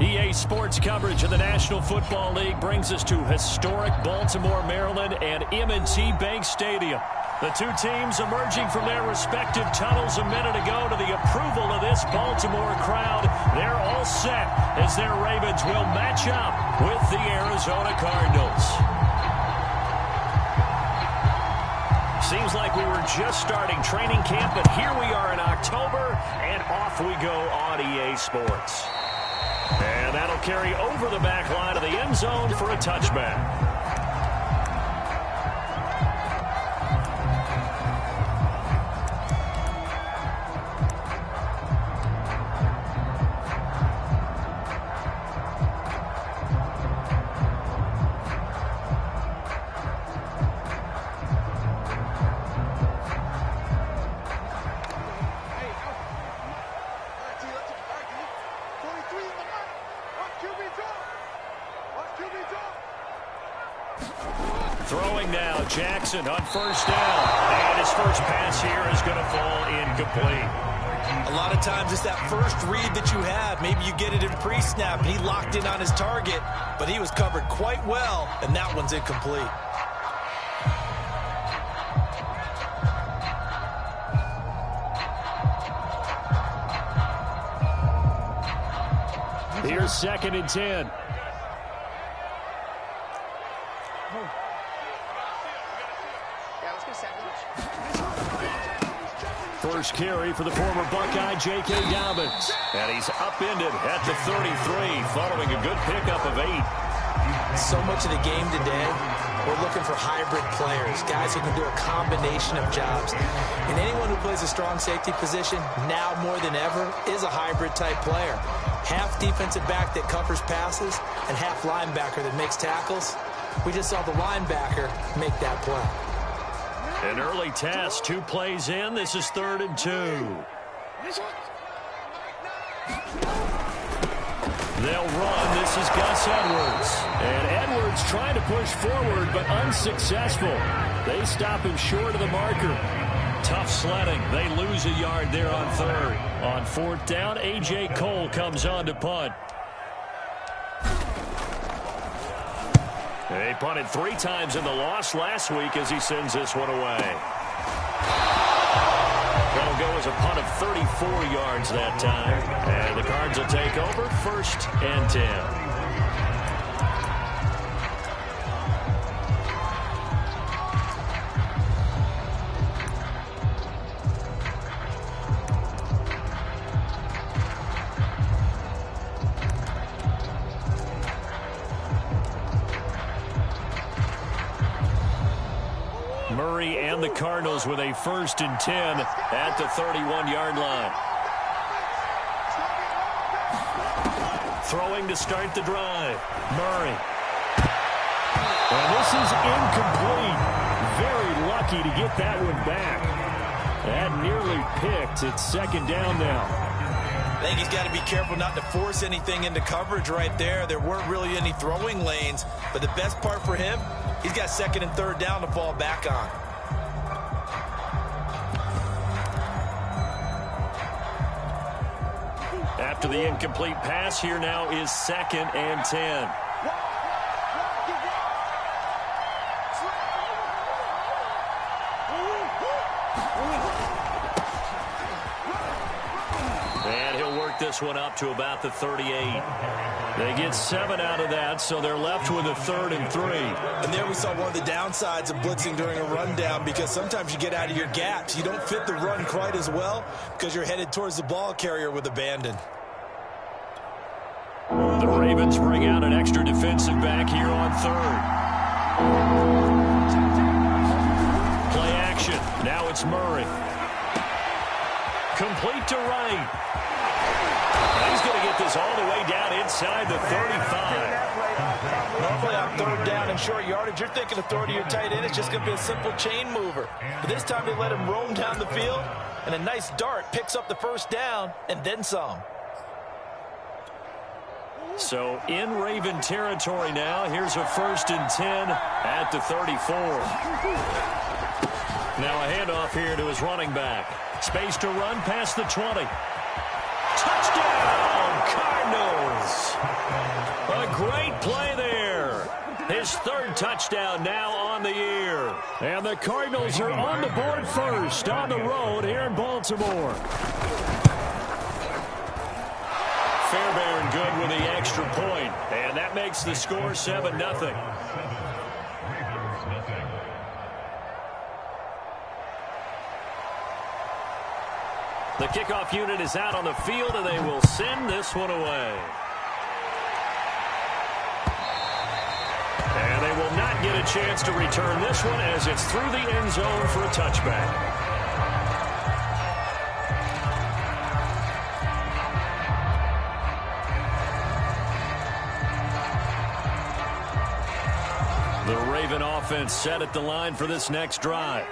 EA Sports coverage of the National Football League brings us to historic Baltimore, Maryland, and M&T Bank Stadium. The two teams emerging from their respective tunnels a minute ago to the approval of this Baltimore crowd. They're all set as their Ravens will match up with the Arizona Cardinals. Seems like we were just starting training camp, but here we are in October, and off we go on EA Sports. And that'll carry over the back line of the end zone for a touchback. Throwing now, Jackson on first down. And his first pass here is going to fall incomplete. A lot of times it's that first read that you have. Maybe you get it in pre-snap, and he locked in on his target, but he was covered quite well, and that one's incomplete. Here's 2nd and 10. First carry for the former Buckeye, J.K. Dobbins. And he's upended at the 33 following a good pickup of 8. So much of the game today, we're looking for hybrid players, guys who can do a combination of jobs. And anyone who plays a strong safety position, now more than ever, is a hybrid type player. Half defensive back that covers passes and half linebacker that makes tackles. We just saw the linebacker make that play. An early test, 2 plays in. This is 3rd and 2. They'll run. This is Gus Edwards. And Edwards trying to push forward, but unsuccessful. They stop him short of the marker. Tough sledding. They lose a yard there on 3rd. On 4th down, A.J. Cole comes on to punt. They punted 3 times in the loss last week as he sends this one away. That'll go as a punt of 34 yards that time. And the Cards will take over 1st and 10. Murray and the Cardinals with a 1st and 10 at the 31-yard line. Throwing to start the drive. Murray. And this is incomplete. Very lucky to get that one back. That nearly picked. It's 2nd down now. I think he's got to be careful not to force anything into coverage right there. There weren't really any throwing lanes, but the best part for him, he's got 2nd and 3rd down to fall back on. After the incomplete pass, here now is 2nd and 10. And he'll work this one up to about the 38. They get 7 out of that, so they're left with a 3rd and 3. And there we saw one of the downsides of blitzing during a rundown, because sometimes you get out of your gaps. You don't fit the run quite as well because you're headed towards the ball carrier with abandon. The Ravens bring out an extra defensive back here on 3rd. Play action. Now it's Murray. Complete to right. He's going to get this all the way down inside the 35. Normally on 3rd down and short yardage, you're thinking of throw to your tight end. It's just going to be a simple chain mover. But this time they let him roam down the field, and a nice dart picks up the 1st down and then some. So in Raven territory now. Here's a 1st and 10 at the 34. Now a handoff here to his running back. Space to run past the 20. Touchdown, Cardinals! touchdown now on the year. And the Cardinals are on the board first on the road here in Baltimore. Fairbairn good with the extra point, and that makes the score 7-0. The kickoff unit is out on the field, and they will send this one away. And they will not get a chance to return this one as it's through the end zone for a touchback. The Raven offense set at the line for this next drive.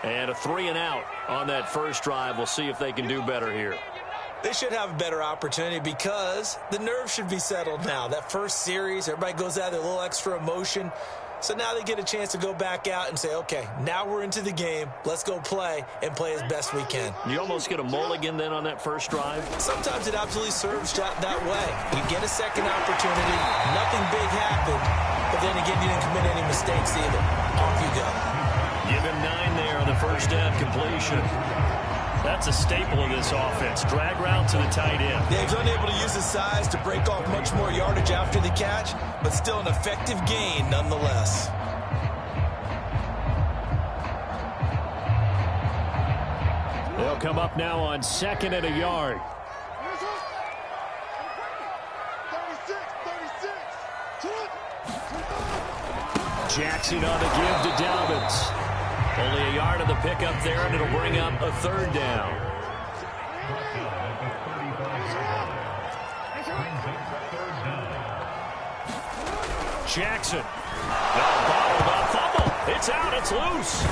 And a 3-and-out on that first drive. We'll see if they can do better here. They should have a better opportunity because the nerves should be settled now. That first series, everybody goes out with a little extra emotion. So now they get a chance to go back out and say, okay, now we're into the game. Let's go play and play as best we can. You almost get a mulligan then on that first drive? Sometimes it absolutely serves that way. You get a second opportunity. Nothing big happened. But then again, you didn't commit any mistakes either. Off you go. Give him 9 there on the first down completion. That's a staple of this offense. Drag route to the tight end. Yeah, he's unable to use his size to break off much more yardage after the catch, but still an effective gain nonetheless. They'll come up now on 2nd and a yard. Jackson on the give to Dobbins. Only a yard of the pickup there, and it'll bring up a 3rd down. Jackson. Bottled up fumble. It's out. It's loose.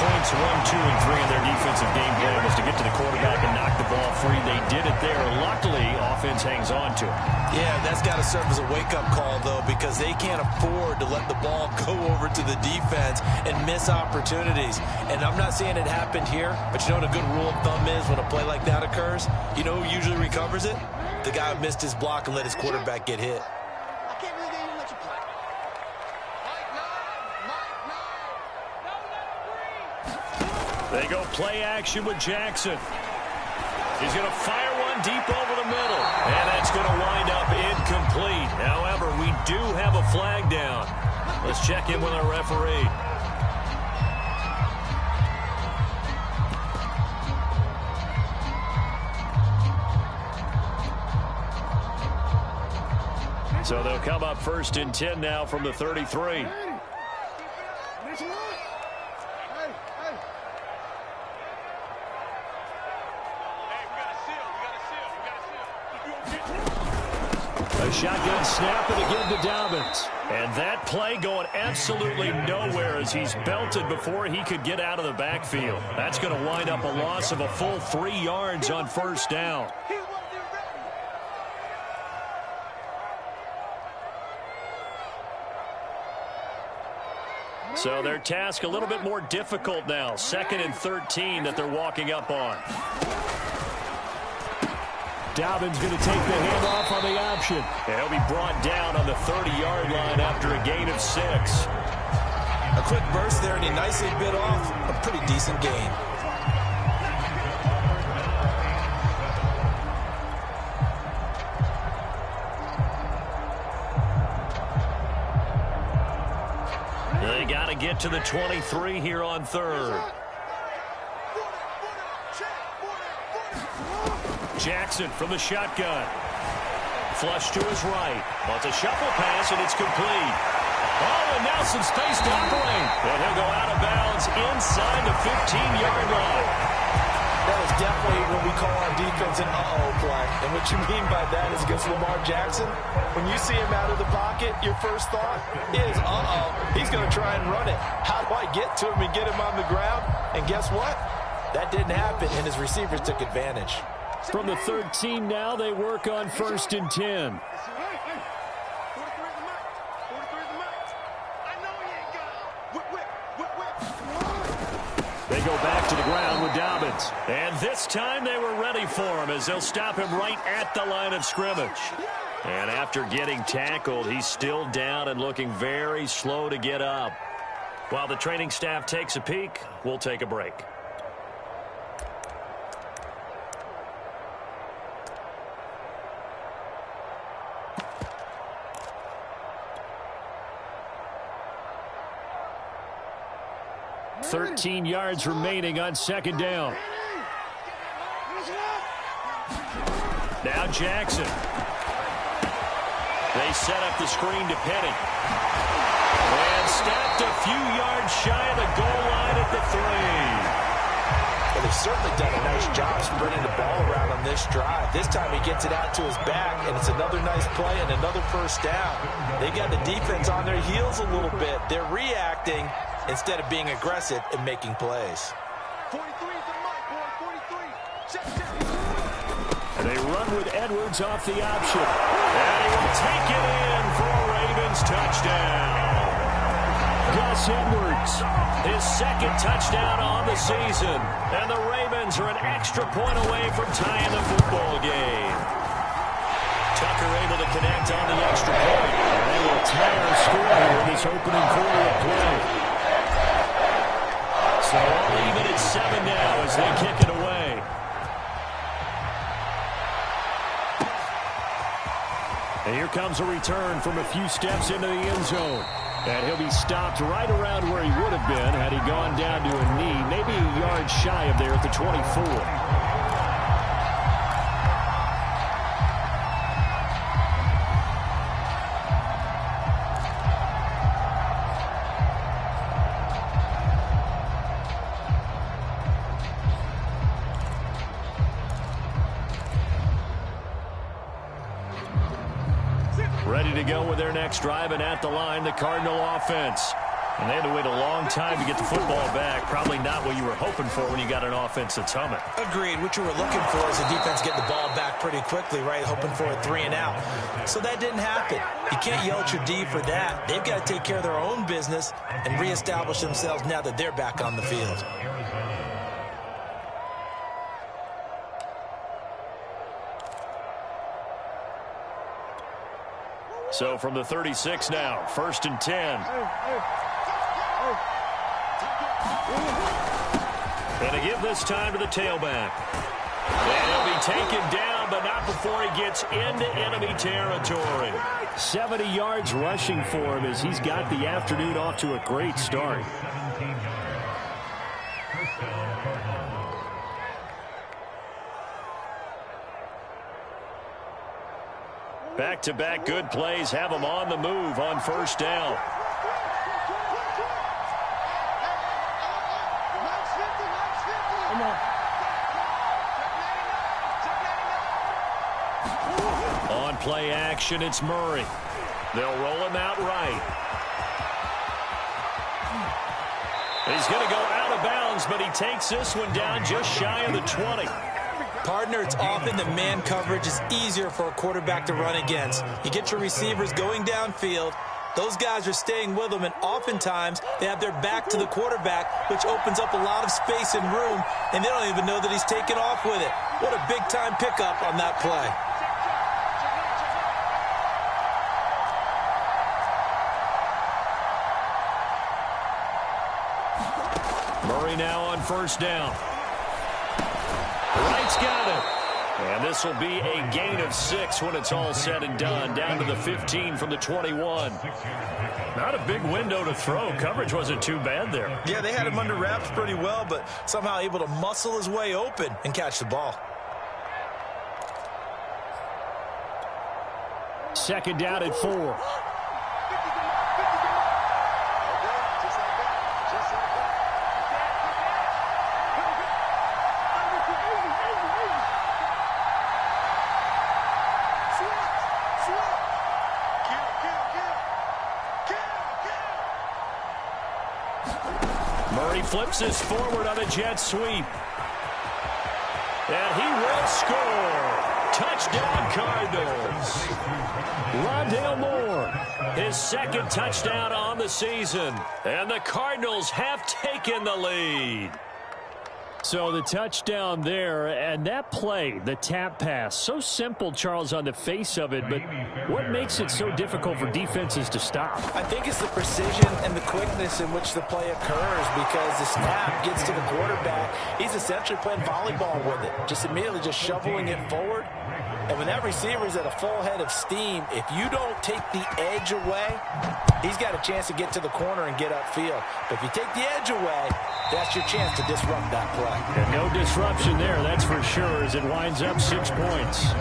Points 1, 2, and 3 in their defensive game plan was to get to the quarterback and knock the ball free. They did it there. Luckily, offense hangs on to it. Yeah, that's got to serve as a wake-up call, though, because they can't afford to let the ball go over to the defense and miss opportunities. And I'm not saying it happened here, but you know what a good rule of thumb is when a play like that occurs? You know who usually recovers it? The guy who missed his block and let his quarterback get hit. They go play action with Jackson. He's going to fire one deep over the middle. And that's going to wind up incomplete. However, we do have a flag down. Let's check in with our referee. So they'll come up 1st and 10 now from the 33. A shotgun snap and again to Dobbins. And that play going absolutely nowhere as he's belted before he could get out of the backfield. That's going to wind up a loss of a full 3 yards on 1st down. So their task a little bit more difficult now. 2nd and 13 that they're walking up on. Dobbins going to take the handoff on the option. And he'll be brought down on the 30-yard line after a gain of 6. A quick burst there, and he nicely bit off a pretty decent gain. They got to get to the 23 here on 3rd. Jackson from the shotgun. Flush to his right. Wants a shuffle pass, and it's complete. Oh, and now some space to operate. And he'll go out of bounds inside the 15-yard line. That was definitely what we call on defense an uh-oh play. And what you mean by that is against Lamar Jackson, when you see him out of the pocket, your first thought is, uh-oh, he's going to try and run it. How do I get to him and get him on the ground? And guess what? That didn't happen, and his receivers took advantage. From the 13 now, they work on 1st and 10. They go back to the ground with Dobbins. And this time they were ready for him as they'll stop him right at the line of scrimmage. And after getting tackled, he's still down and looking very slow to get up. While the training staff takes a peek, we'll take a break. "13 yards remaining on second down. Now Jackson. They set up the screen to Penny. And stopped a few yards shy of the goal line at the 3. Well, they've certainly done a nice job spreading the ball around on this drive. This time he gets it out to his back, and it's another nice play and another first down. They got the defense on their heels a little bit. They're reacting instead of being aggressive and making plays. 43 for Mike, boy, 43. Check. And they run with Edwards off the option. And he will take it in for a Ravens touchdown. Gus Edwards, his second touchdown on the season. And the Ravens are an extra point away from tying the football game. Tucker able to connect on the extra point. And they will tie our score here in this opening quarter of play. So all even at 7 now as they kick it away. And here comes a return from a few steps into the end zone. And he'll be stopped right around where he would have been had he gone down to a knee, maybe a yard shy of there at the 24. Ready to go with their next drive, and at the line, the Cardinal offense. And they had to wait a long time to get the football back. Probably not what you were hoping for when you got an offense that's humming. Agreed. What you were looking for is the defense getting the ball back pretty quickly, right? Hoping for a 3 and out. So that didn't happen. You can't yell at your D for that. They've got to take care of their own business and reestablish themselves now that they're back on the field. So from the 36 now, 1st and 10. And to give this time to the tailback. And he'll be taken down, but not before he gets into enemy territory. 70 yards rushing for him as he's got the afternoon off to a great start. Back-to-back good plays have him on the move on 1st down. On play action, it's Murray. They'll roll him out right. He's going to go out of bounds, but he takes this one down just shy of the 20. Partner, it's often the man coverage is easier for a quarterback to run against. You get your receivers going downfield. Those guys are staying with them, and oftentimes they have their back to the quarterback, which opens up a lot of space and room, and they don't even know that he's taken off with it. What a big-time pickup on that play. Murray now on 1st down. Wright's got it. And this will be a gain of 6 when it's all said and done. Down to the 15 from the 21. Not a big window to throw. Coverage wasn't too bad there. Yeah, they had him under wraps pretty well, but somehow able to muscle his way open and catch the ball. 2nd down at 4. Flips this forward on a jet sweep. And he will score. Touchdown, Cardinals. Rondale Moore, his 2nd touchdown on the season. And the Cardinals have taken the lead. So the touchdown there, and that play, the tap pass, so simple, Charles, on the face of it, but what makes it so difficult for defenses to stop? I think it's the precision and the quickness in which the play occurs, because the snap gets to the quarterback. He's essentially playing volleyball with it, just immediately just shoveling it forward. And when that receiver's at a full head of steam, if you don't take the edge away, he's got a chance to get to the corner and get upfield. But if you take the edge away, that's your chance to disrupt that play. And no disruption there, that's for sure, as it winds up 6 points.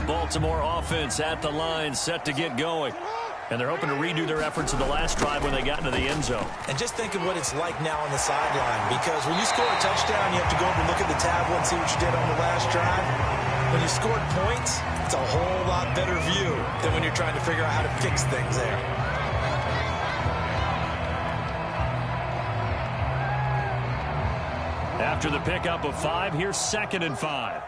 Baltimore offense at the line, set to get going. And they're hoping to redo their efforts in the last drive when they got into the end zone. And just think of what it's like now on the sideline, because when you score a touchdown, you have to go over and look at the tablet and see what you did on the last drive. When you scored points, it's a whole lot better view than when you're trying to figure out how to fix things there. After the pickup of 5, here's 2nd and 5.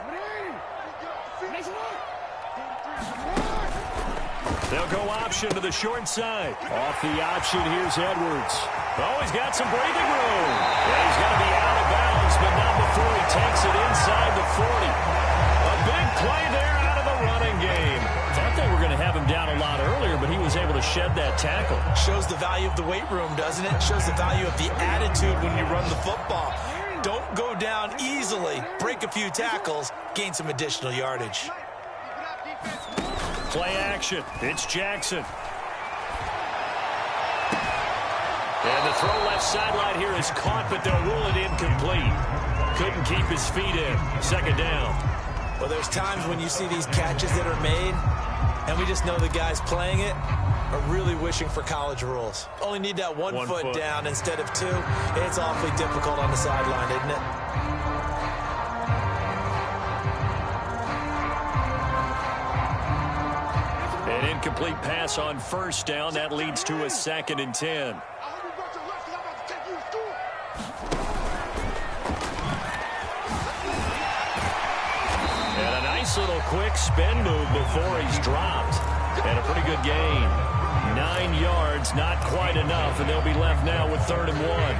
They'll go option to the short side. Off the option, here's Edwards. Oh, he's got some breathing room. Yeah, he's going to be out of bounds, but not before he takes it inside the 40. A big play there out of the running game. Thought they were going to have him down a lot earlier, but he was able to shed that tackle. Shows the value of the weight room, doesn't it? Shows the value of the attitude when you run the football. Don't go down easily. Break a few tackles. Gain some additional yardage. Play action. It's Jackson. And the throw left sideline here is caught, but they'll rule it incomplete. Couldn't keep his feet in. 2nd down. Well, there's times when you see these catches that are made, and we just know the guys playing it are really wishing for college rules. Only need that one foot down instead of 2. It's awfully difficult on the sideline, isn't it? An incomplete pass on 1st down. That leads to a 2nd and 10. And a nice little quick spin move before he's dropped. And a pretty good gain. 9 yards, not quite enough, and they'll be left now with 3rd and 1.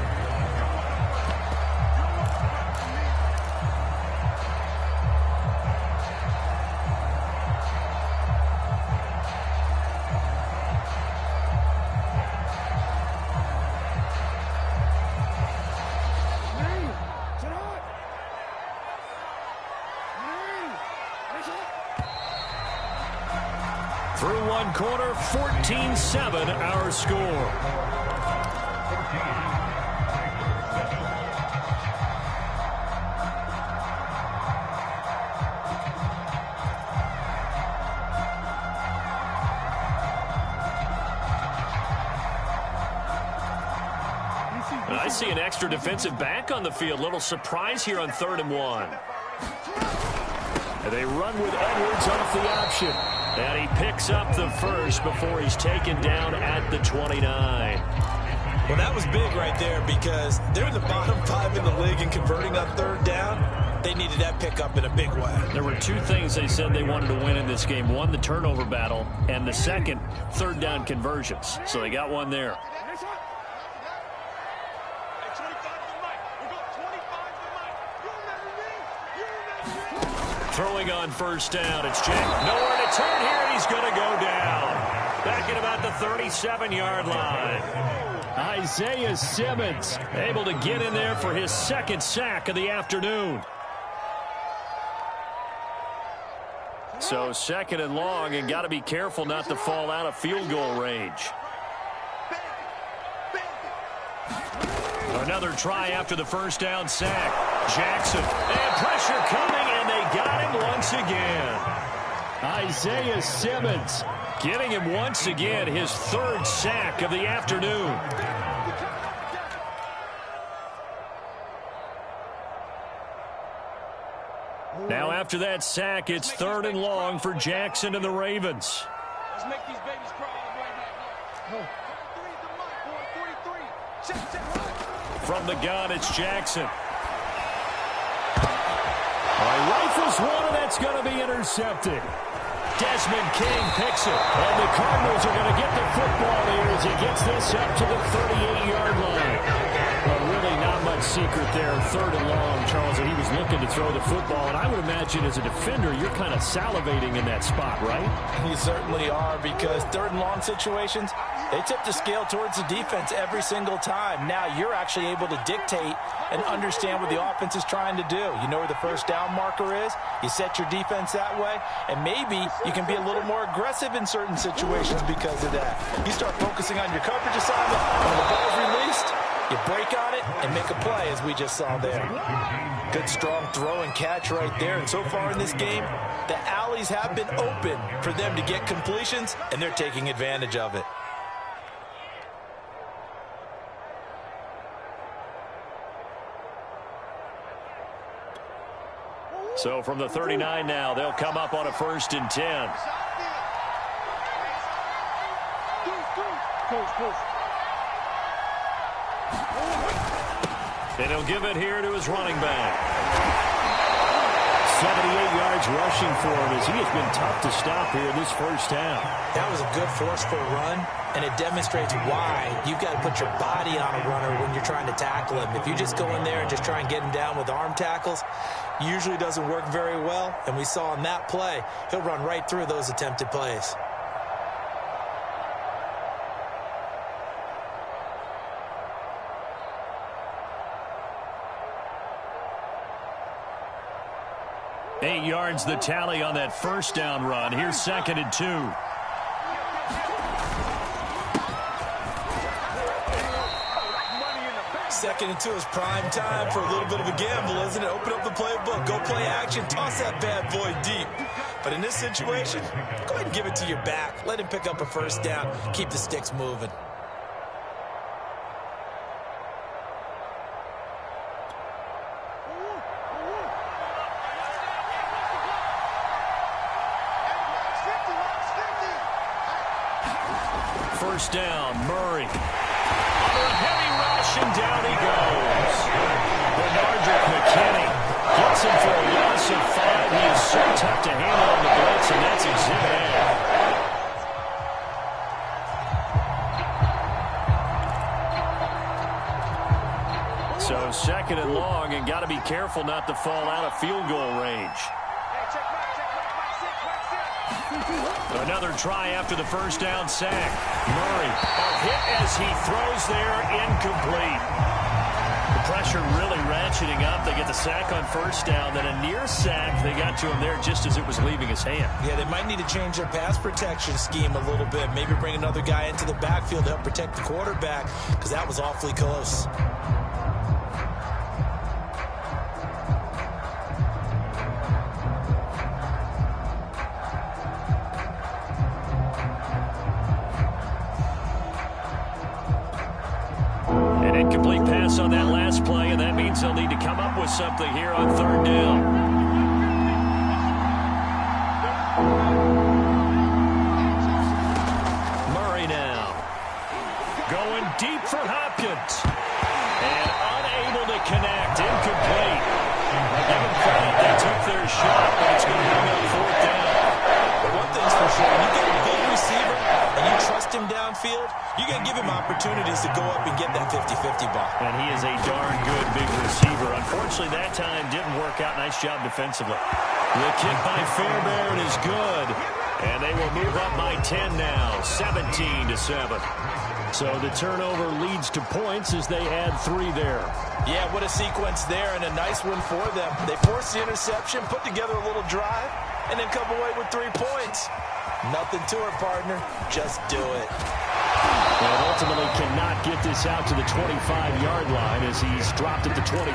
Through one quarter, 14-7 our score. I see an extra defensive back on the field. Little surprise here on 3rd and 1. And they run with Edwards off the option. And he picks up the first before he's taken down at the 29. Well, that was big right there, because they're in the bottom 5 in the league in converting on 3rd down. They needed that pickup in a big way. There were 2 things they said they wanted to win in this game. One, the turnover battle, and the second, 3rd down conversions. So they got one there. Throwing on 1st down, it's Jack. Nowhere to turn here, and he's going to go down. Back at about the 37-yard line. Isaiah Simmons able to get in there for his 2nd sack of the afternoon. So 2nd and long, and got to be careful not to fall out of field goal range. Another try after the 1st down sack. Jackson, and pressure coming, and they got him once again. Isaiah Simmons getting him once again, his 3rd sack of the afternoon. Now after that sack, it's 3rd and long for Jackson and the Ravens. Let's make these babies cry right now. From the gun, it's Jackson. Rifles one, and that's going to be intercepted. Desmond King picks it, and the Cardinals are going to get the football here as he gets this up to the 38-yard line. Really not much secret there, 3rd and long, Charles, and he was looking to throw the football. And I would imagine as a defender, you're kind of salivating in that spot, right? You certainly are, because 3rd and long situations, they tip the scale towards the defense every single time. Now you're actually able to dictate and understand what the offense is trying to do. You know where the first down marker is. You set your defense that way, and maybe you can be a little more aggressive in certain situations because of that. You start focusing on your coverage assignment. When the ball's released, you break on it and make a play, as we just saw there. Good, strong throw and catch right there. And so far in this game, the alleys have been open for them to get completions, and they're taking advantage of it. So from the 39 now, they'll come up on a 1st and 10. And he'll give it here to his running back. 78 yards rushing for him as he has been tough to stop here in this first half. That was a good forceful run, and it demonstrates why you've got to put your body on a runner when you're trying to tackle him. If you just go in there and just try and get him down with arm tackles, usually doesn't work very well, and we saw in that play, he'll run right through those attempted plays. Eight yards the tally on that first down run. Here's 2nd and 2. 2nd and 2 is prime time for a little bit of a gamble, isn't it? Open up the playbook, go play action, toss that bad boy deep. But in this situation, go ahead and give it to your back. Let him pick up a first down. Keep the sticks moving. First down, Murray. Under a heavy rush, and down he goes. Bernardrick McKinney gets him for a loss of 5. He is so tough to handle on the blitz, and that's Exhibit A. So 2nd and long, and got to be careful not to fall out of field goal range. Another try after the first down sack. Murray, a hit as he throws there, incomplete. The pressure really ratcheting up. They get the sack on first down, then a near sack. They got to him there just as it was leaving his hand. Yeah, they might need to change their pass protection scheme a little bit. Maybe bring another guy into the backfield to help protect the quarterback, because that was awfully close. Incomplete pass on that last play, and that means they'll need to come up with something here on 3rd down. Murray now. Going deep for Hopkins. And unable to connect. Incomplete. Give them credit. They took their shot, but it's going to bring up 4th down. But one thing's for sure, when you get a big receiver and you trust him downfield, you're going to give him opportunities to go up and get that 50-50 ball. And he is a darn good big receiver. Unfortunately, that time didn't work out. Nice job defensively. The kick by Fairbairn is good. And they will move up by 10 now, 17-7. So the turnover leads to points as they add 3 there. Yeah, what a sequence there, and a nice one for them. They forced the interception, put together a little drive, and then come away with 3 points. Nothing to it, partner. Just do it. And ultimately cannot get this out to the 25-yard line as he's dropped at the 23.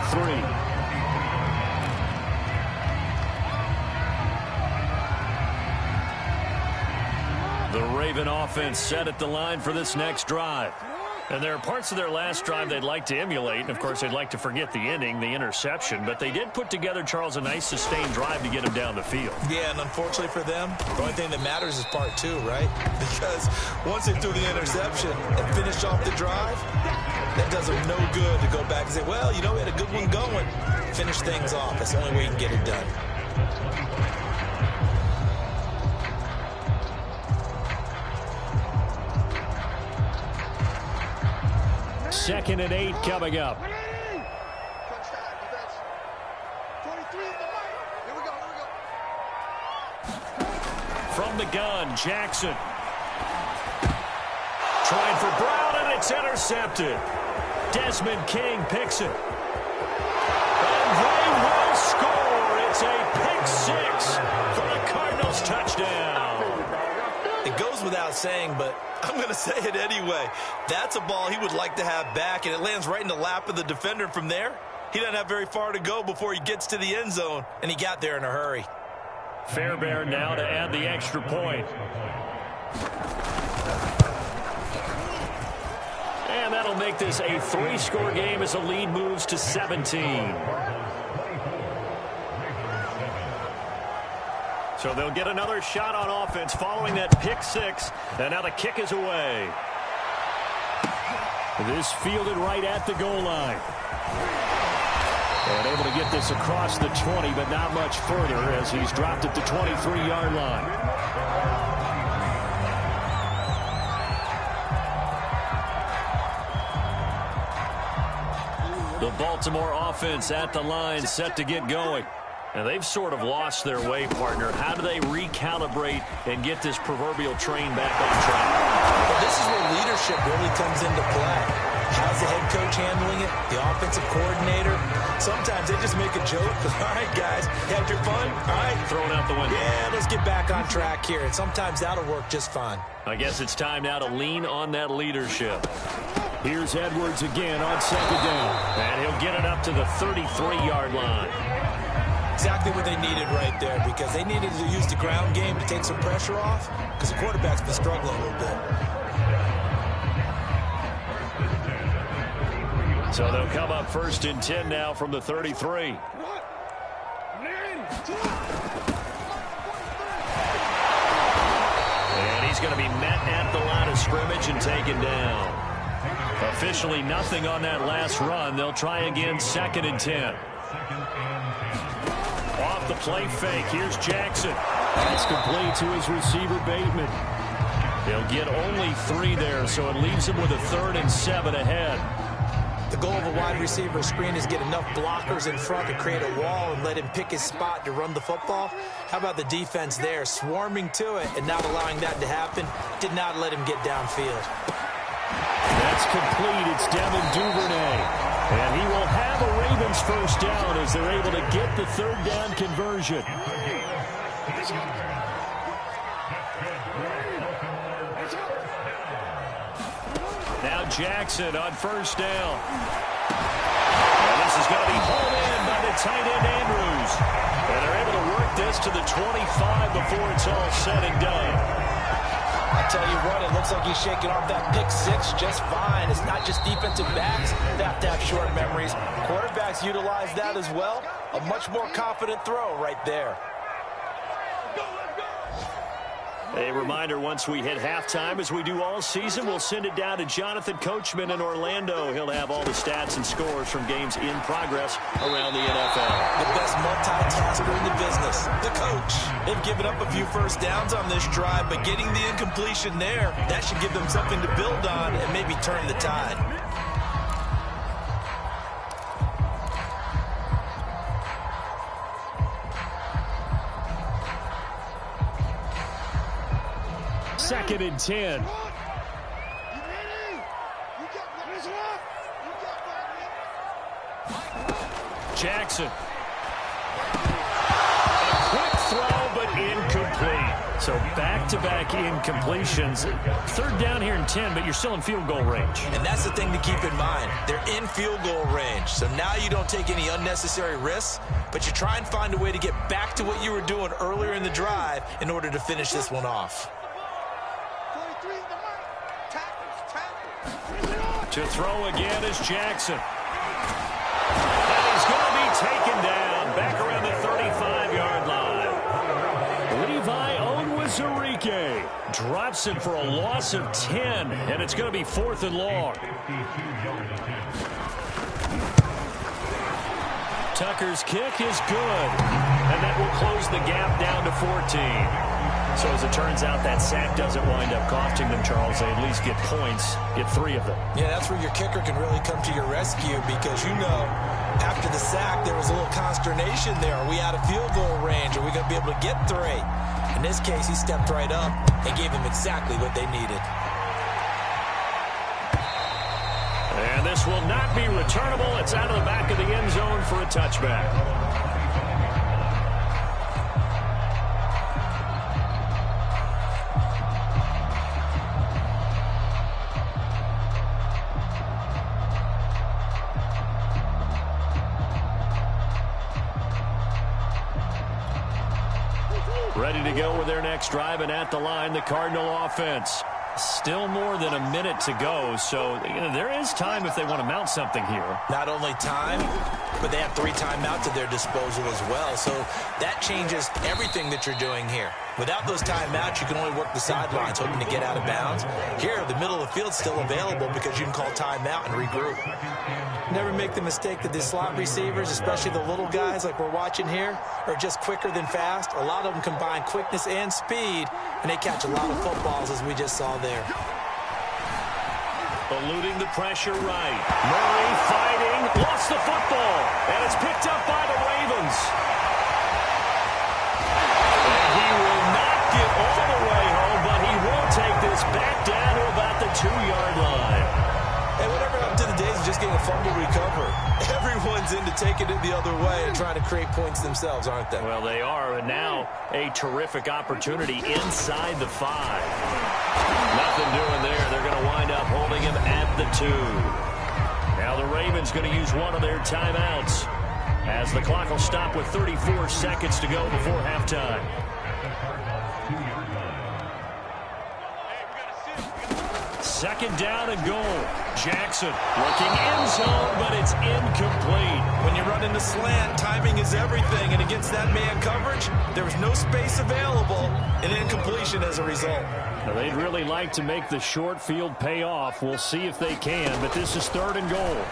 The Raven offense set at the line for this next drive. And there are parts of their last drive they'd like to emulate. And, of course, they'd like to forget the ending, the interception. But they did put together, Charles, a nice sustained drive to get him down the field. Yeah, and unfortunately for them, the only thing that matters is part 2, right? Because once they threw the interception and finished off the drive, That does them no good to go back and say, well, you know, we had a good one going. Finish things off. That's the only way you can get it done. Second and 8 coming up. From the gun, Jackson. Trying for Brown, and it's intercepted. Desmond King picks it. And they will score. It's a pick six for the Cardinals touchdown. It goes without saying, but I'm going to say it anyway. That's a ball he would like to have back, and it lands right in the lap of the defender. From there, he doesn't have very far to go before he gets to the end zone, and he got there in a hurry. Fairbairn now to add the extra point. And that'll make this a 3-score game as the lead moves to 17. So they'll get another shot on offense following that pick six. And now the kick is away. This fielded right at the goal line. And able to get this across the 20, but not much further as he's dropped at the 23-yard line. The Baltimore offense at the line set to get going. And they've sort of lost their way, partner. How do they recalibrate and get this proverbial train back on track? Well, this is where leadership really comes into play. How's the head coach handling it? The offensive coordinator? Sometimes they just make a joke. All right, guys, you had your fun? All right. Thrown out the window. Yeah, let's get back on track here. And sometimes that'll work just fine. I guess it's time now to lean on that leadership. Here's Edwards again on second down. And he'll get it up to the 33-yard line. Exactly what they needed right there, because they needed to use the ground game to take some pressure off, because the quarterback's been struggling a little bit. So they'll come up 1st and 10 now from the 33. And he's going to be met at the line of scrimmage and taken down. Officially nothing on that last run. They'll try again 2nd and 10. Off the play fake, here's Jackson. That's complete to his receiver, Bateman. He'll get only 3 there, so it leaves him with a 3rd and 7 ahead. The goal of a wide receiver screen is get enough blockers in front to create a wall and let him pick his spot to run the football. How about the defense there, swarming to it and not allowing that to happen? Did not let him get downfield. That's complete. It's Devin Duvernay. And he will have a Ravens first down as they're able to get the 3rd down conversion. Now Jackson on 1st down. And this is going to be hauled in by the tight end Andrews. And they're able to work this to the 25 before it's all said and done. I tell you what, it looks like he's shaking off that pick six just fine. It's not just defensive backs that have short memories. Quarterbacks utilize that as well. A much more confident throw right there. A reminder, once we hit halftime, as we do all season, we'll send it down to Jonathan Coachman in Orlando. He'll have all the stats and scores from games in progress around the NFL. The best multitasker in the business, the coach. They've given up a few first downs on this drive, but getting the incompletion there, that should give them something to build on and maybe turn the tide. Second and 10. Jackson. A quick throw, but incomplete. So back-to-back incompletions. 3rd down here and 10, but you're still in field goal range. And that's the thing to keep in mind. They're in field goal range. So now you don't take any unnecessary risks, but you try and find a way to get back to what you were doing earlier in the drive in order to finish this one off. To throw again is Jackson. And he's going to be taken down back around the 35-yard line. Levi Onwuzurike drops Jackson for a loss of 10, and it's going to be 4th and long. Tucker's kick is good, and that will close the gap down to 14. So as it turns out, that sack doesn't wind up costing them, Charles. They at least get points, get 3 of them. Yeah, that's where your kicker can really come to your rescue because, you know, after the sack, there was a little consternation there. Are we out of field goal range? Are we going to be able to get 3? In this case, he stepped right up and gave them exactly what they needed. And this will not be returnable. It's out of the back of the end zone for a touchback. Ready to go with their next drive, and at the line, the Cardinal offense. Still more than a minute to go, so there is time if they want to mount something here. Not only time, but they have 3 timeouts at their disposal as well, so that changes everything that you're doing here. Without those timeouts, you can only work the sidelines, hoping to get out of bounds. Here, the middle of the field's still available because you can call timeout and regroup. Never make the mistake that the slot receivers, especially the little guys like we're watching here, are just quicker than fast. A lot of them combine quickness and speed, and they catch a lot of footballs, as we just saw there. Eluding the pressure right. Murray fighting, lost the football, and it's picked up by the Ravens. And he will not get all the way home, but he will take this back down to about the 2-yard line. Hey, whatever happened to the days of just getting a fumble recover? Everyone's into taking it the other way and trying to create points themselves, aren't they? Well, they are, and now a terrific opportunity inside the 5. Nothing doing there. They're going to wind up holding him at the 2. Now the Ravens going to use one of their timeouts as the clock will stop with 34 seconds to go before halftime. Second down and goal. Jackson looking end zone, but it's incomplete. When you run in the slant, timing is everything, and against that man coverage, there was no space available, and incompletion as a result. Now, they'd really like to make the short field pay off. We'll see if they can, but this is 3rd and goal.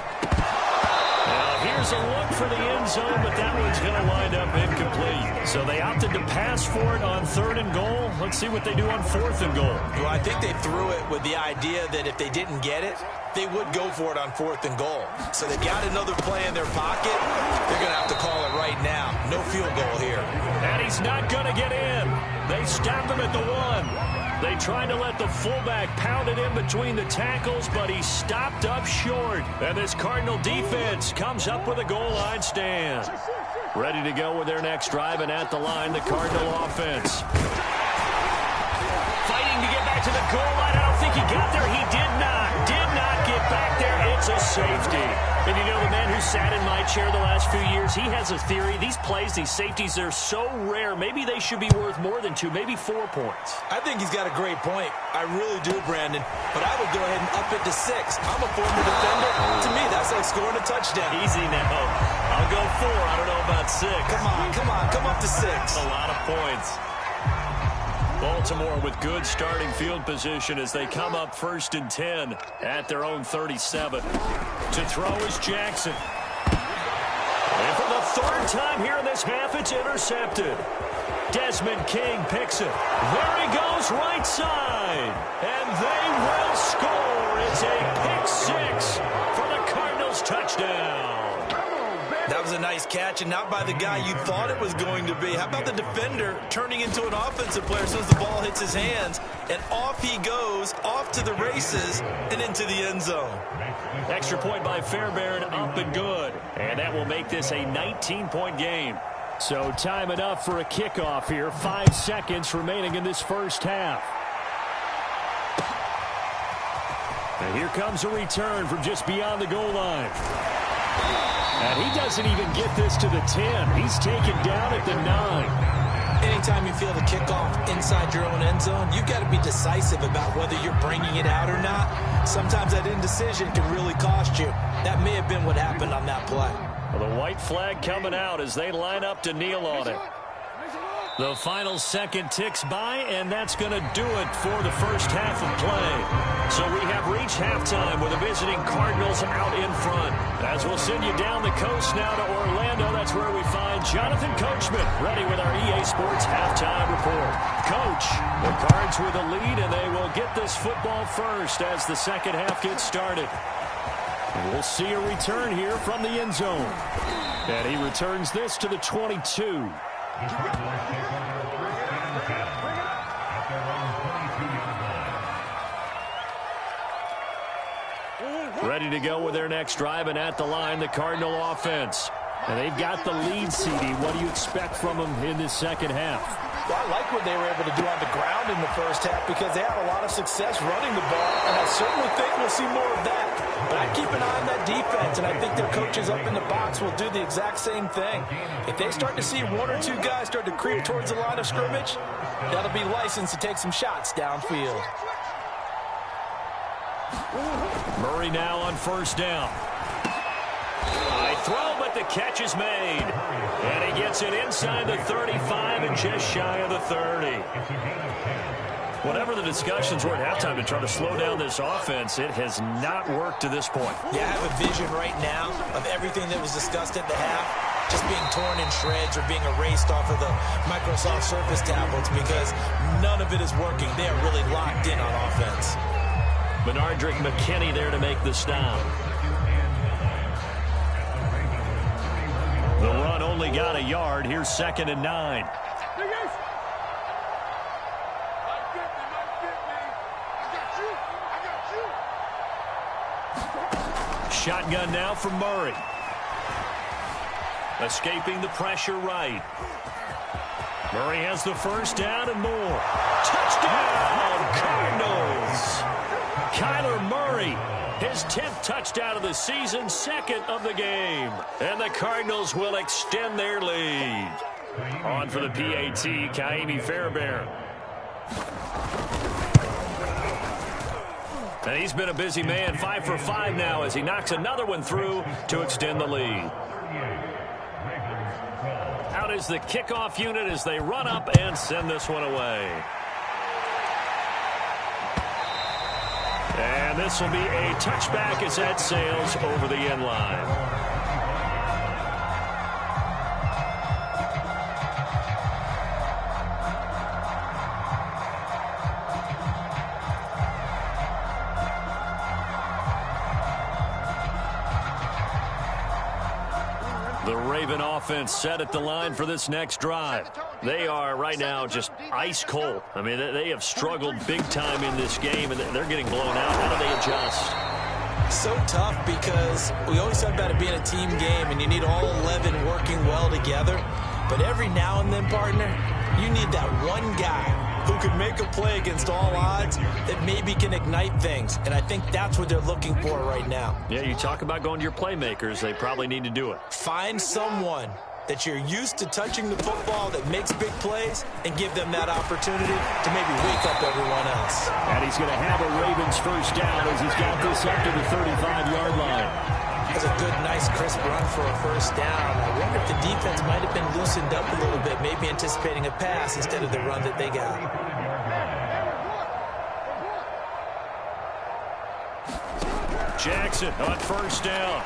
Now, here's a look for the end zone, but that one's going to wind up incomplete. So they opted to pass for it on 3rd and goal. Let's see what they do on 4th and goal. Well, I think they threw it with the idea that if they didn't get it, they would go for it on 4th and goal. So they got another play in their pocket. They're going to have to call it right now. No field goal here. And he's not going to get in. They stopped him at the 1. They tried to let the fullback pound it in between the tackles, but he stopped up short. And this Cardinal defense comes up with a goal line stand. Ready to go with their next drive, and at the line, the Cardinal offense. Fighting to get back to the goal line. I don't think he got there. He did not get back there. It's a safety. And you know, the man who sat in my chair the last few years, he has a theory. These plays, these safeties, they're so rare. Maybe they should be worth more than 2, maybe 4 points. I think he's got a great point. I really do, Brandon. But I would go ahead and up it to 6. I'm a former defender. To me, that's like scoring a touchdown. Easy now. I'll go 4. I don't know about 6. Come on. Come up to 6. A lot of points. Baltimore with good starting field position as they come up 1st and 10 at their own 37. To throw is Jackson. And for the 3rd time here in this half, it's intercepted. Desmond King picks it. There he goes, right side. And they will score. It's a pick 6 for the Cardinals touchdown. That was a nice catch, and not by the guy you thought it was going to be. How about the defender turning into an offensive player as soon as the ball hits his hands, and off he goes, off to the races, and into the end zone. Extra point by Fairbairn, up and good. And that will make this a 19-point game. So time enough for a kickoff here. 5 seconds remaining in this first half. And here comes a return from just beyond the goal line. And he doesn't even get this to the 10. He's taken down at the 9. Anytime you feel the kickoff inside your own end zone, you've got to be decisive about whether you're bringing it out or not. Sometimes that indecision can really cost you. That may have been what happened on that play. Well, the white flag coming out as they line up to kneel on it. The final second ticks by, and that's going to do it for the first half of play. So we have reached halftime with the visiting Cardinals out in front. As we'll send you down the coast now to Orlando, that's where we find Jonathan Coachman ready with our EA Sports halftime report. Coach, the Cards with a lead, and they will get this football first as the second half gets started. We'll see a return here from the end zone. And he returns this to the 22. Ready to go with their next drive, and at the line, the Cardinal offense. And they've got the lead, CD. What do you expect from them in this second half? Well, I like what they were able to do on the ground in the first half because they have a lot of success running the ball, and I certainly think we'll see more of that. But I keep an eye on that defense, and I think their coaches up in the box will do the exact same thing. If they start to see one or two guys start to creep towards the line of scrimmage, that'll be licensed to take some shots downfield. Murray now on first down. High throw, but the catch is made. And he gets it inside the 35 and just shy of the 30. Whatever the discussions were at halftime to try to slow down this offense, it has not worked to this point. Yeah, I have a vision right now of everything that was discussed at the half just being torn in shreds or being erased off of the Microsoft Surface tablets because none of it is working. They are really locked in on offense. Benardrick McKinney there to make the stop. The run only got a yard. Here's 2nd and 9. Shotgun now from Murray. Escaping the pressure right. Murray has the first down and more. Touchdown, Cardinals! Kyler Murray, his 10th touchdown of the season, 2nd of the game. And the Cardinals will extend their lead. On for the PAT, Kaimi Fairbairn. And he's been a busy man, 5 for 5 now as he knocks another one through to extend the lead. Out is the kickoff unit as they run up and send this one away. And this will be a touchback as that sails over the end line. The Raven offense set at the line for this next drive. They are right now just ice cold. I mean, they have struggled big time in this game, and they're getting blown out. How do they adjust? So tough because we always talk about it being a team game, and you need all 11 working well together. But every now and then, partner, you need that one guy who can make a play against all odds that maybe can ignite things. And I think that's what they're looking for right now. Yeah, you talk about going to your playmakers. They probably need to do it. Find someone that you're used to touching the football that makes big plays and give them that opportunity to maybe wake up everyone else. And he's going to have a Ravens first down as he's got this up to the 35-yard line. That's a good, nice, crisp run for a first down. I wonder if the defense might have been loosened up a little bit, maybe anticipating a pass instead of the run that they got. Jackson on first down.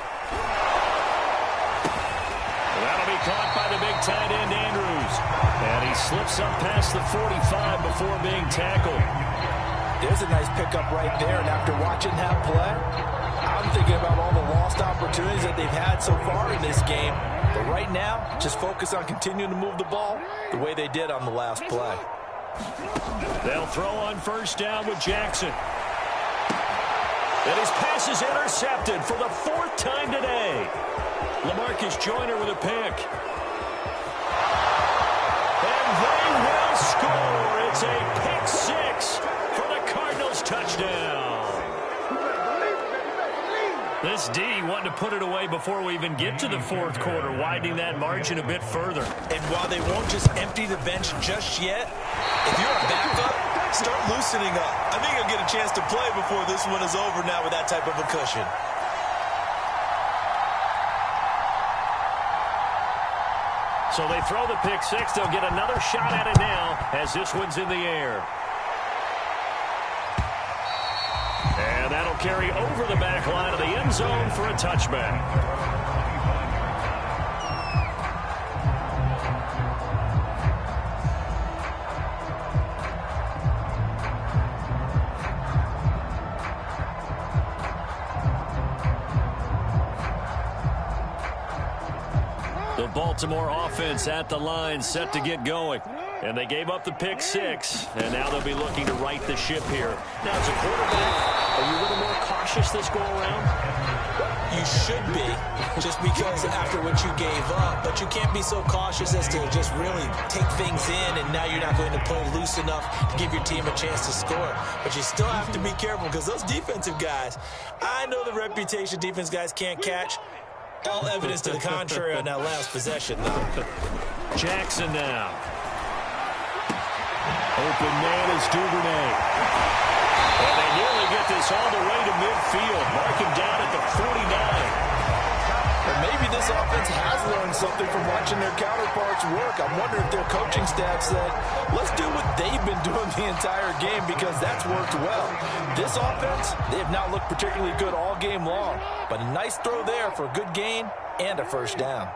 That'll be caught by the big tight end, Andrews. And he slips up past the 45 before being tackled. There's a nice pickup right there, and after watching that play, I'm thinking about all the lost opportunities that they've had so far in this game. But right now, just focus on continuing to move the ball the way they did on the last play. They'll throw on first down with Jackson. And his pass is intercepted for the 4th time today. LaMarcus Joyner with a pick. And they will score. It's a pick 6 for the Cardinals touchdown. This D wanting to put it away before we even get to the 4th quarter, widening that margin a bit further. And while they won't just empty the bench just yet, if you're a backup, start loosening up. I think you'll get a chance to play before this one is over now with that type of a cushion. So they throw the pick six. They'll get another shot at it now as this one's in the air. And that'll carry over the back line of the end zone for a touchback. The Baltimore offense at the line, set to get going. And they gave up the pick six, and now they'll be looking to right the ship here. Now, as a quarterback, are you a little more cautious this go-around? You should be, just because after what you gave up. But you can't be so cautious as to just really take things in, and now you're not going to play loose enough to give your team a chance to score. But you still have to be careful, because those defensive guys, I know the reputation defense guys can't catch. All evidence to the contrary on that last possession, though. Jackson now. Open man is Duvernay. And they nearly get this all the way to midfield. Mark him down at the 49. Well, maybe this offense has learned something from watching their counterparts work. I wonder if their coaching staff said, let's do what they've been doing the entire game, because that's worked well. This offense, they have not looked particularly good all game long, but a nice throw there for a good gain and a first down.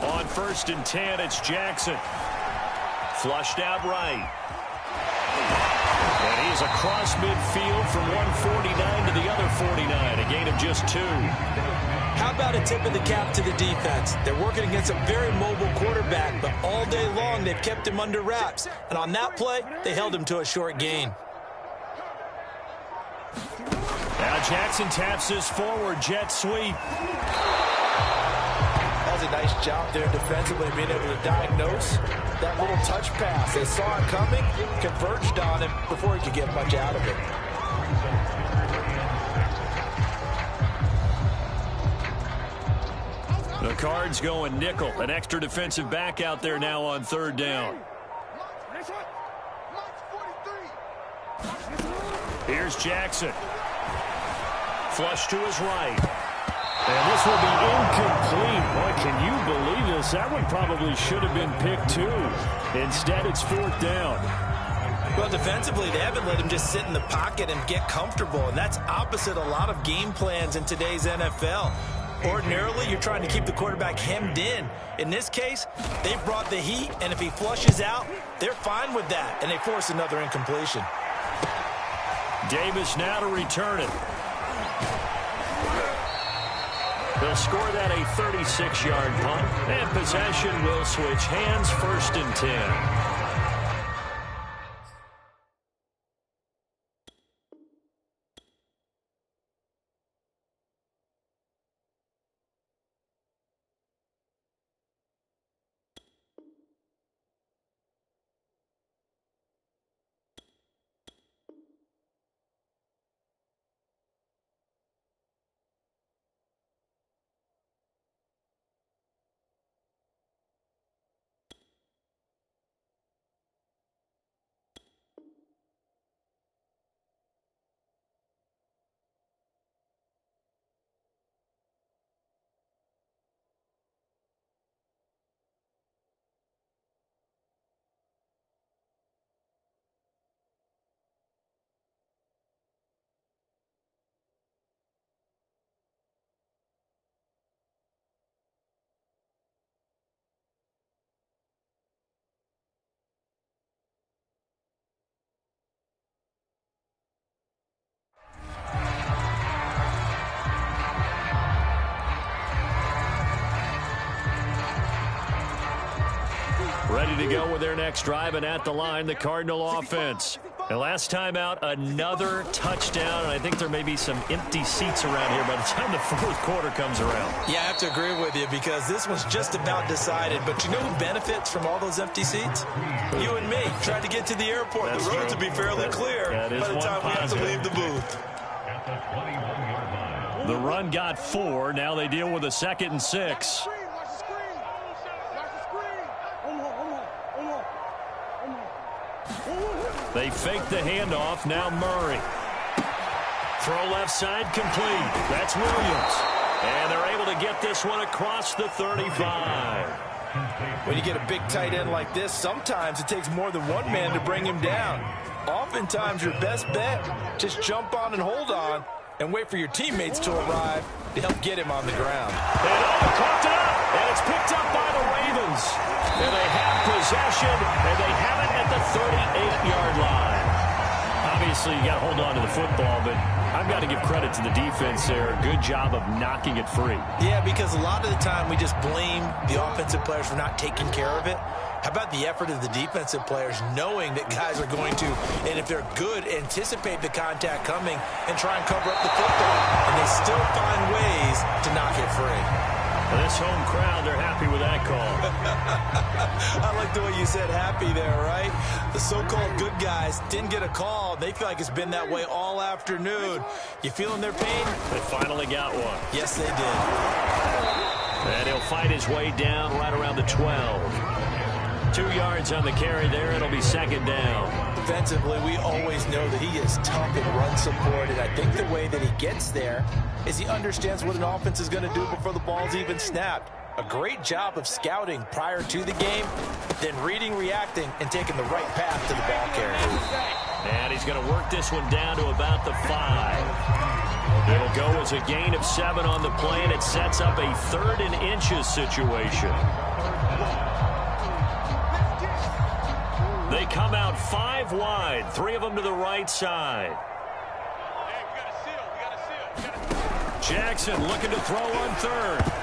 On 1st and 10, it's Jackson. Flushed out right. And he's across midfield from 149 to the other 49, a gain of just 2. How about a tip of the cap to the defense? They're working against a very mobile quarterback, but all day long they've kept him under wraps. And on that play, they held him to a short gain. Now Jackson taps this forward jet sweep. That was a nice job there defensively, being able to diagnose that little touch pass. They saw it coming, converged on him before he could get much out of it. The Cards going nickel. An extra defensive back out there now on 3rd down. Here's Jackson. Flush to his right. And this will be incomplete. Boy, can you believe this? That one probably should have been picked too. Instead, it's 4th down. Well, defensively, they haven't let him just sit in the pocket and get comfortable, and that's opposite a lot of game plans in today's NFL. Ordinarily, you're trying to keep the quarterback hemmed in. In this case, they brought the heat, and if he flushes out, they're fine with that, and they force another incompletion. Davis now to return it. They'll score that a 36-yard punt, and possession will switch hands. 1st and 10. Ready to go with their next drive, and at the line, the Cardinal offense. And last time out, another touchdown, and I think there may be some empty seats around here by the time the 4th quarter comes around. Yeah, I have to agree with you, because this one's just about decided. But you know who benefits from all those empty seats? You and me. Tried to get to the airport. That's the roads true. will be fairly clear by the time we have to leave the booth. The run got 4. Now they deal with a 2nd and 6. They fake the handoff. Now Murray. Throw left side complete. That's Williams. And they're able to get this one across the 35. When you get a big tight end like this, sometimes it takes more than one man to bring him down. Oftentimes, your best bet, just jump on and hold on and wait for your teammates to arrive to help get him on the ground. And caught it up, and it's picked up by the Ravens. And they have possession, and they have it at the 38-yard line. Obviously, you got to hold on to the football, but I've got to give credit to the defense there. Good job of knocking it free. Yeah, because a lot of the time we just blame the offensive players for not taking care of it. How about the effort of the defensive players knowing that guys are going to, and if they're good, anticipate the contact coming and try and cover up the football, and they still find ways to knock it free. Well, this home crowd, they're happy with that call. I like the way you said happy there, right? The so-called good guys didn't get a call. They feel like it's been that way all afternoon. You feeling their pain? They finally got one. Yes, they did. And he'll fight his way down right around the 12. 2 yards on the carry there. It'll be second down. Defensively, we always know that he is tough and run support, and I think the way that he gets there is he understands what an offense is going to do before the ball's even snapped. A great job of scouting prior to the game, then reading, reacting, and taking the right path to the ball carrier. And he's going to work this one down to about the 5. It'll go as a gain of 7 on the play, and it sets up a 3rd and inches situation. They come out 5 wide, 3 of them to the right side. Jackson looking to throw on 3rd.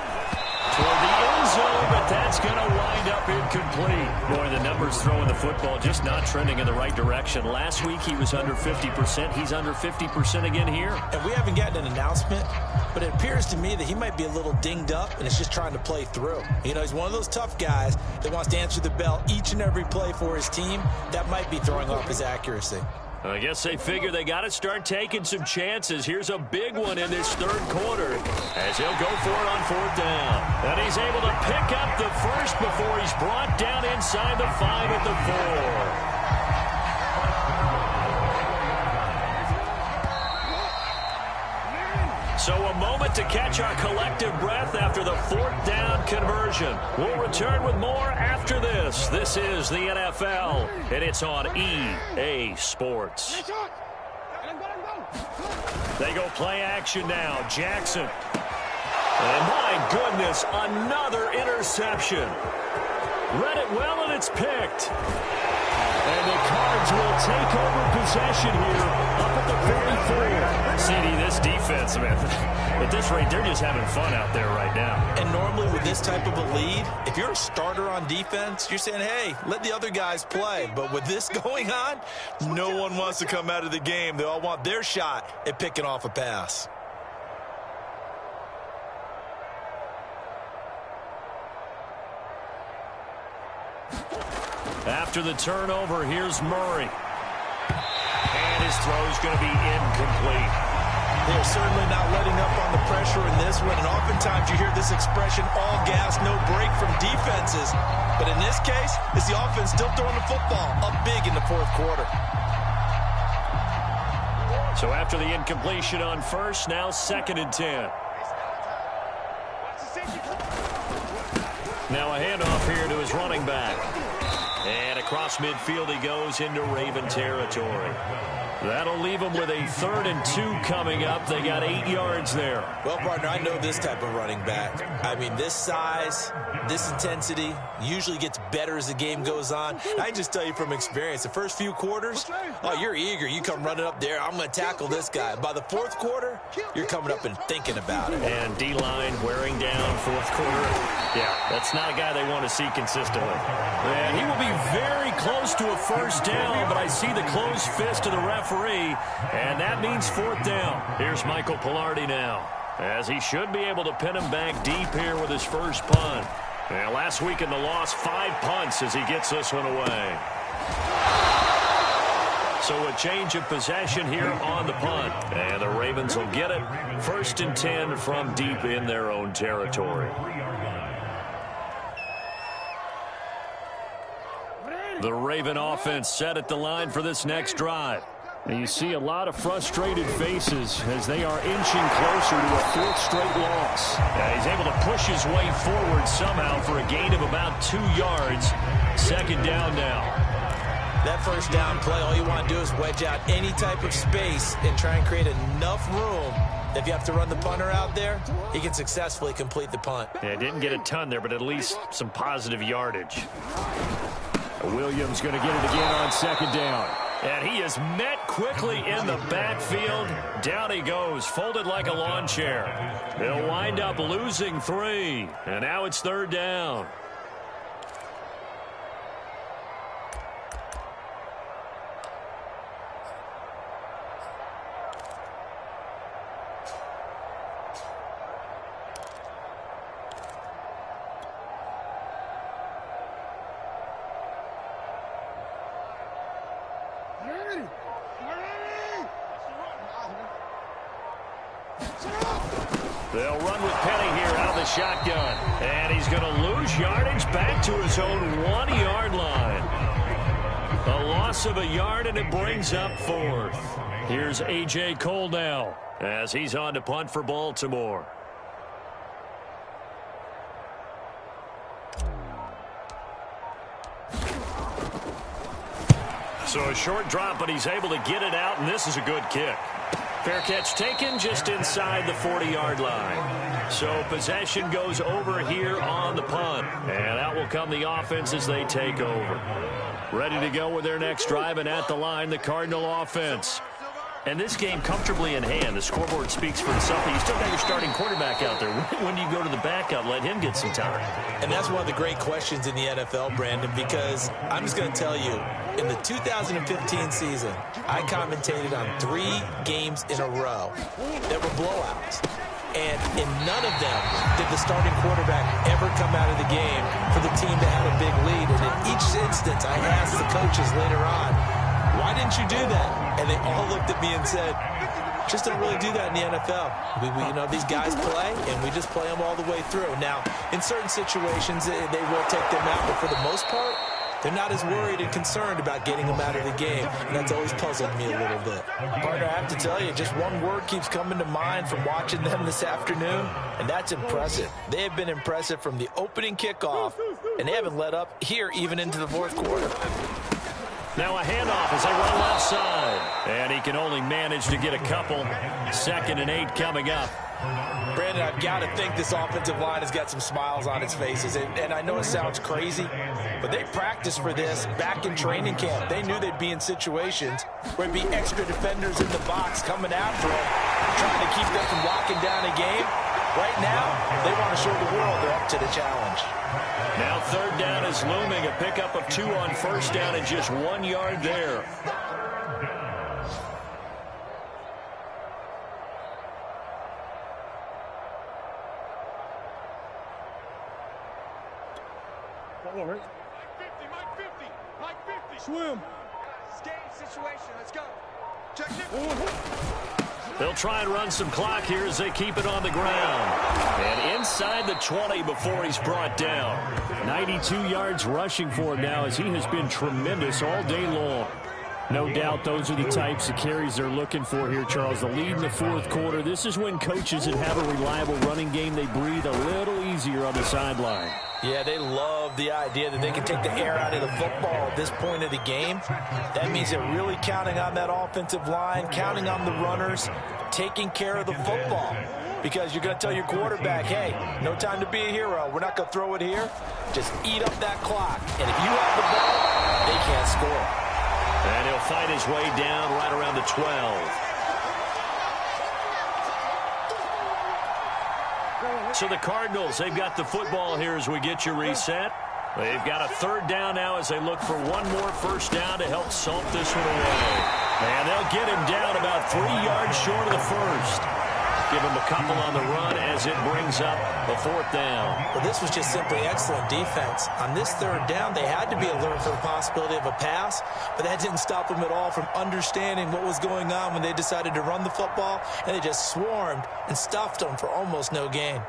Toward the end zone, but that's going to wind up incomplete. Boy, the numbers throwing the football just not trending in the right direction. Last week he was under 50%. He's under 50% again here. And we haven't gotten an announcement, but it appears to me that he might be a little dinged up and is just trying to play through. You know, he's one of those tough guys that wants to answer the bell each and every play for his team. That might be throwing off his accuracy. I guess they figure they got to start taking some chances. Here's a big one in this 3rd quarter as he'll go for it on 4th down. And he's able to pick up the first before he's brought down inside the 5 at the 4. So a moment to catch our collective breath after the 4th down conversion. We'll return with more after this. This is the NFL, and it's on EA Sports. They go play action now. Jackson. And my goodness, another interception. Read it well, and it's picked. And the Cards will take over possession here up at the 44. CD, this defense, man, at this rate, they're just having fun out there right now. And normally with this type of a lead, if you're a starter on defense, you're saying, hey, let the other guys play. But with this going on, no one wants to come out of the game. They all want their shot at picking off a pass. After the turnover, here's Murray. And his throw's going to be incomplete. They're certainly not letting up on the pressure in this one. And oftentimes you hear this expression, all gas, no break from defenses. But in this case, it's the offense still throwing the football up big in the 4th quarter. So after the incompletion on 1st, now 2nd and 10. Now a handoff here to his running back. And across midfield he goes into Raven territory. That'll leave them with a 3rd and 2 coming up. They got 8 yards there. Well, partner, I know this type of running back. I mean, this size, this intensity usually gets better as the game goes on. I can just tell you from experience, the first few quarters, oh, you're eager. You come running up there, I'm going to tackle this guy. By the 4th quarter, you're coming up and thinking about it. And D-line wearing down 4th quarter. Yeah, that's not a guy they want to see consistently. And he will be very close to a 1st down, but I see the closed fist of the referee, and that means 4th down. Here's Michael Pilardi now, as he should be able to pin him back deep here with his first punt. And last week in the loss, 5 punts as he gets this one away. So a change of possession here on the punt. And the Ravens will get it. 1st and 10 from deep in their own territory. The Raven offense set at the line for this next drive. And you see a lot of frustrated faces as they are inching closer to a fourth straight loss. He's able to push his way forward somehow for a gain of about 2 yards. Second down now. That first down play, all you want to do is wedge out any type of space and try and create enough room. If you have to run the punter out there, he can successfully complete the punt. Yeah, didn't get a ton there, but at least some positive yardage. Williams going to get it again on second down. And he is met quickly in the backfield. Down he goes, folded like a lawn chair. They'll wind up losing 3. And now it's third down. They'll run with Penny here out of the shotgun. And he's going to lose yardage back to his own 1-yard line. A loss of a yard, and it brings up fourth. Here's A.J. Cole now as he's on to punt for Baltimore. So a short drop, but he's able to get it out, and this is a good kick. Fair catch taken just inside the 40-yard line. So possession goes over here on the punt. And out will come the offense as they take over. Ready to go with their next drive, and at the line, the Cardinal offense. And this game comfortably in hand. The scoreboard speaks for itself. You still got your starting quarterback out there. When do you go to the backup? Let him get some time. And that's one of the great questions in the NFL, Brandon, because I'm just going to tell you, in the 2015 season, I commentated on 3 games in a row that were blowouts. And in none of them did the starting quarterback ever come out of the game for the team that had a big lead. And in each instance, I asked the coaches later on, why didn't you do that? And they all looked at me and said, just don't really do that in the NFL. You know, these guys play, and we just play them all the way through. Now, in certain situations, they will take them out, but for the most part, they're not as worried and concerned about getting them out of the game, and that's always puzzled me a little bit. Partner, I have to tell you, just one word keeps coming to mind from watching them this afternoon, and that's impressive. They have been impressive from the opening kickoff, and they haven't let up here even into the fourth quarter. Now a handoff as they run left side. And he can only manage to get a couple. 2nd and 8 coming up. Brandon, I've got to think this offensive line has got some smiles on its faces. And I know it sounds crazy, but they practiced for this back in training camp. They knew they'd be in situations where there'd be extra defenders in the box coming after them, trying to keep them from locking down a game. Right now, they want to show the world they're up to the challenge. Now third down is looming. A pickup of 2 on first down and just 1 yard there. Mike 50. Swim. Game situation. Let's go. Check it. They'll try and run some clock here as they keep it on the ground. And inside the 20 before he's brought down. 92 yards rushing for him now as he has been tremendous all day long. No doubt those are the types of carries they're looking for here, Charles. The lead in the fourth quarter. This is when coaches that have a reliable running game, they breathe a little easier on the sideline. Yeah, they love the idea that they can take the air out of the football at this point of the game. That means they're really counting on that offensive line, counting on the runners, taking care of the football. Because you're going to tell your quarterback, hey, no time to be a hero. We're not going to throw it here. Just eat up that clock. And if you have the ball, they can't score. And he'll fight his way down right around the 12. So the Cardinals, they've got the football here as we get you reset. They've got a third down now as they look for one more first down to help salt this one away. And they'll get him down about 3 yards short of the first. Give him a couple on the run as it brings up a fourth down. Well, this was just simply excellent defense. On this third down, they had to be alert for the possibility of a pass, but that didn't stop them at all from understanding what was going on when they decided to run the football, and they just swarmed and stuffed them for almost no gain.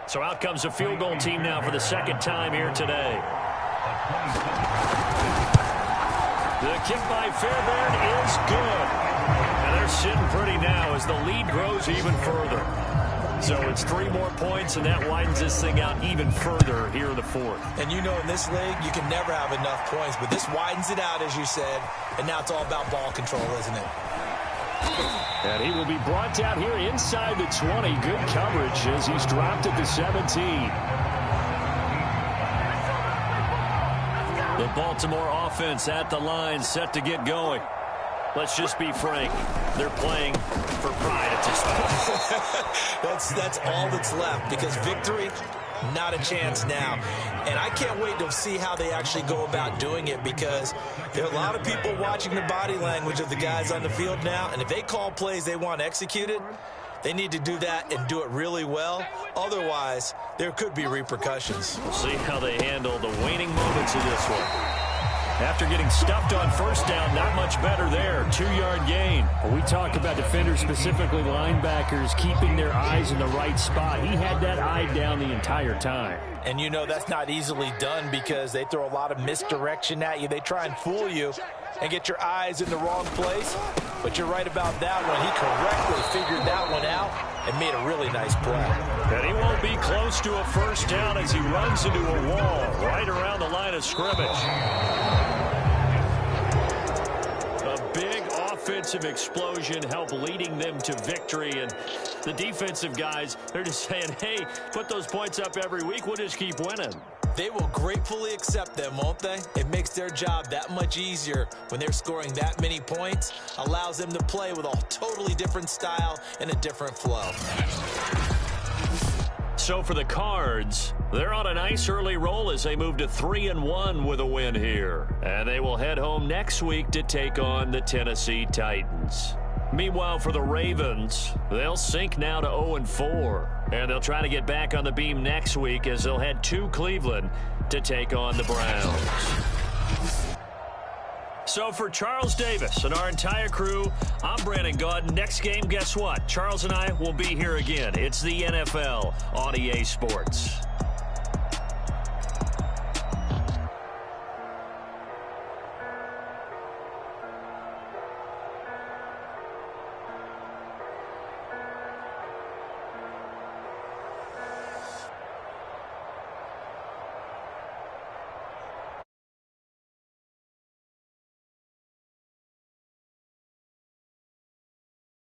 So out comes a field goal team now for the second time here today. The kick by Fairbairn is good. And they're sitting pretty now as the lead grows even further. So it's 3 more points, and that widens this thing out even further here in the fourth. And you know in this league, you can never have enough points, but this widens it out, as you said, and now it's all about ball control, isn't it? And he will be brought down here inside the 20. Good coverage as he's dropped at the 17. The Baltimore offense at the line, set to get going. Let's just be frank. They're playing for pride at this point. That's all that's left, because victory, not a chance now. And I can't wait to see how they actually go about doing it, because there are a lot of people watching the body language of the guys on the field now, and if they call plays they want executed, they need to do that and do it really well. Otherwise, there could be repercussions. We'll see how they handle the waning moments of this one. After getting stuffed on first down, not much better there. 2-yard gain. We talk about defenders, specifically linebackers, keeping their eyes in the right spot. He had that eye down the entire time. And you know that's not easily done, because they throw a lot of misdirection at you. They try and fool you and get your eyes in the wrong place. But you're right about that one. He correctly figured that one out and made a really nice play. And he won't be close to a first down as he runs into a wall right around the line of scrimmage. A big offensive explosion helped leading them to victory. And the defensive guys, they're just saying, hey, put those points up every week. We'll just keep winning. They will gratefully accept them, won't they? It makes their job that much easier when they're scoring that many points. Allows them to play with a totally different style and a different flow. So for the Cards, they're on a nice early roll as they move to 3-1 with a win here. And they will head home next week to take on the Tennessee Titans. Meanwhile, for the Ravens, they'll sink now to 0-4. And they'll try to get back on the beam next week as they'll head to Cleveland to take on the Browns. So for Charles Davis and our entire crew, I'm Brandon Gaudin. Next game, guess what? Charles and I will be here again. It's the NFL on EA Sports.